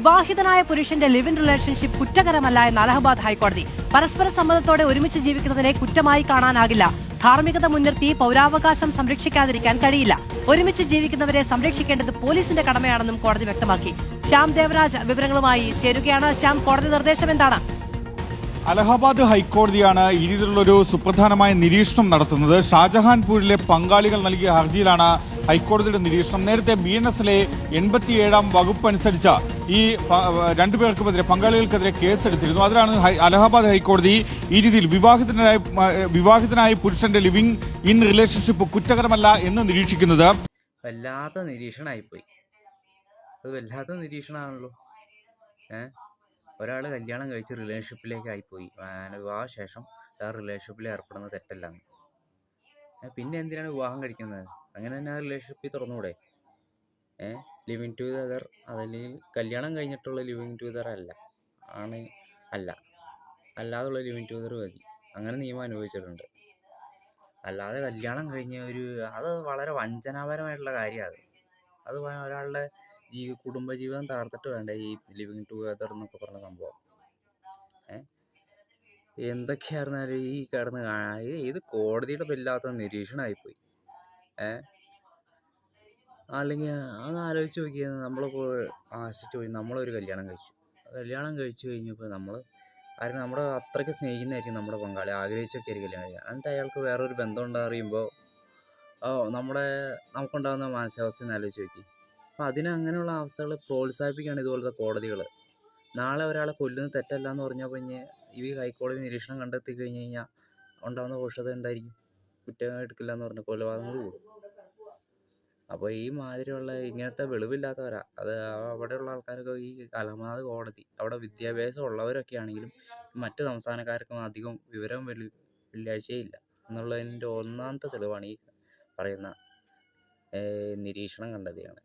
വിവാഹിതനായ പുരുഷന്റെ live in relationship കുറ്റകരമല്ല എന്ന് അലഹബാദ് ഹൈക്കോടതി. പരസ്പര സമ്മതത്തോടെ ഒരുമിച്ച് ജീവിക്കുന്നതിനെ കുറ്റമായി കാണാനാകില്ല. ധാർമ്മികത മുൻനിർത്തി പൗരാവകാശം സംരക്ഷിക്കാതിരിക്കാൻ കഴിയില്ല. ഒരുമിച്ച് ജീവിക്കുന്നവരെ സംരക്ഷിക്കേണ്ടത് പോലീസിന്റെ കടമയാണെന്നും കോടതി വ്യക്തമാക്കി. ശ്യാം ദേവരാജ് വിവരങ്ങളുമായി ചേരുകയാണ്. ശ്യാം, കോടതി നിർദ്ദേശം എന്താണ്? അലഹബാദ് ഹൈക്കോടതിയാണ് ഈ രീതിയിലുള്ളൊരു സുപ്രധാനമായ നിരീക്ഷണം നടത്തുന്നത്. ഷാജഹാൻപൂരിലെ പങ്കാളികൾ നൽകിയ ഹർജിയിലാണ് ഹൈക്കോടതിയുടെ നിരീക്ഷണം. നേരത്തെ BNSലെ 87-ാം വകുപ്പ് അനുസരിച്ച് ഈ രണ്ടുപേർക്കുമെതിരെ പങ്കാളികൾക്കെതിരെ കേസെടുത്തിരുന്നു. അതിലാണ് അലഹബാദ് ഹൈക്കോടതി ഈ രീതിയിൽ വിവാഹിതനായ പുരുഷന്റെ ലിവിംഗ് ഇൻ റിലേഷൻഷിപ്പ് കുറ്റകരമല്ല എന്ന് നിരീക്ഷിക്കുന്നത്. വല്ലാത്ത നിരീക്ഷണമായിപ്പോയി. അത് വല്ലാത്ത നിരീക്ഷണമാണല്ലോ. ഒരാൾ കല്യാണം കഴിച്ച് റിലേഷൻഷിപ്പിലേക്ക് ആയിപ്പോയി. വിവാഹ ശേഷം വേറെ റിലേഷൻഷിപ്പിൽ ഏർപ്പെടുന്നത് തെറ്റല്ലാന്ന്. പിന്നെ എന്തിനാണ് വിവാഹം കഴിക്കുന്നത്? അങ്ങനെ തന്നെ ആ റിലേഷൻഷിപ്പിൽ തുറന്നുകൂടെ? ലിവിങ് ടുഗദർ അതല്ലെങ്കിൽ കല്യാണം കഴിഞ്ഞിട്ടുള്ള ലിവിങ് ടുഗദർ അല്ലാതുള്ള ലിവിങ് ടുഗദർ മതി. അങ്ങനെ നിയമം അനുഭവിച്ചിട്ടുണ്ട്. അല്ലാതെ കല്യാണം കഴിഞ്ഞ അത് വളരെ വഞ്ചനാപരമായിട്ടുള്ള കാര്യമാണ്. അത് ഒരാളുടെ കുടുംബജീവിതം തകർത്തിട്ട് വേണ്ട ഈ ലിവിങ് ടുഗദർ എന്നൊക്കെ പറഞ്ഞ സംഭവം. എന്തൊക്കെയായിരുന്നാലും ഈ ഇത് കോടതിയുടെ ഇല്ലാത്ത നിരീക്ഷണമായിപ്പോയി. അല്ലെങ്കിൽ അത് ആലോചിച്ച് നോക്കിയത്, നമ്മളിപ്പോൾ ആശിച്ചു പോയി, നമ്മളൊരു കല്യാണം കഴിച്ചു കഴിഞ്ഞപ്പോൾ നമ്മുടെ അത്രയ്ക്ക് സ്നേഹിക്കുന്നതായിരിക്കും നമ്മുടെ പങ്കാളി, ആഗ്രഹിച്ചൊക്കെ ആയിരിക്കും കല്യാണം കഴിക്കുക. എന്നിട്ട് അയാൾക്ക് വേറൊരു ബന്ധം ഉണ്ടെന്നറിയുമ്പോൾ നമുക്കുണ്ടാകുന്ന മാനസികാവസ്ഥ ആലോചിച്ച് നോക്കി. അപ്പോൾ അങ്ങനെയുള്ള അവസ്ഥകൾ പ്രോത്സാഹിപ്പിക്കുകയാണ് ഇതുപോലത്തെ കോടതികൾ. നാളെ ഒരാളെ കൊല്ലുന്നത് തെറ്റല്ല എന്ന് പറഞ്ഞാൽ പിന്നെ ഈ ഹൈക്കോടതി നിരീക്ഷണം കണ്ടെത്തി കഴിഞ്ഞ് കഴിഞ്ഞാൽ ഉണ്ടാകുന്ന ഭവിഷ്യത്ത് എന്തായിരിക്കും? കുറ്റം എടുക്കില്ല എന്ന് പറഞ്ഞാൽ കൊലപാതകങ്ങൾ കൂടും. അപ്പോൾ ഈ മാതിരിയുള്ള ഇങ്ങനത്തെ വെളിവില്ലാത്തവരാ അത് അവിടെയുള്ള ആൾക്കാരൊക്കെ. ഈ അലഹബാദ് കോടതി അവിടെ വിദ്യാഭ്യാസം ഉള്ളവരൊക്കെ ആണെങ്കിലും മറ്റ് സംസ്ഥാനക്കാർക്കും അധികം വിവരം വെള്ളിയാഴ്ചയില്ല എന്നുള്ളതിൻ്റെ ഒന്നാമത്തെ തെളിവാണ് ഈ പറയുന്ന നിരീക്ഷണം കണ്ടെത്തിയാണ്.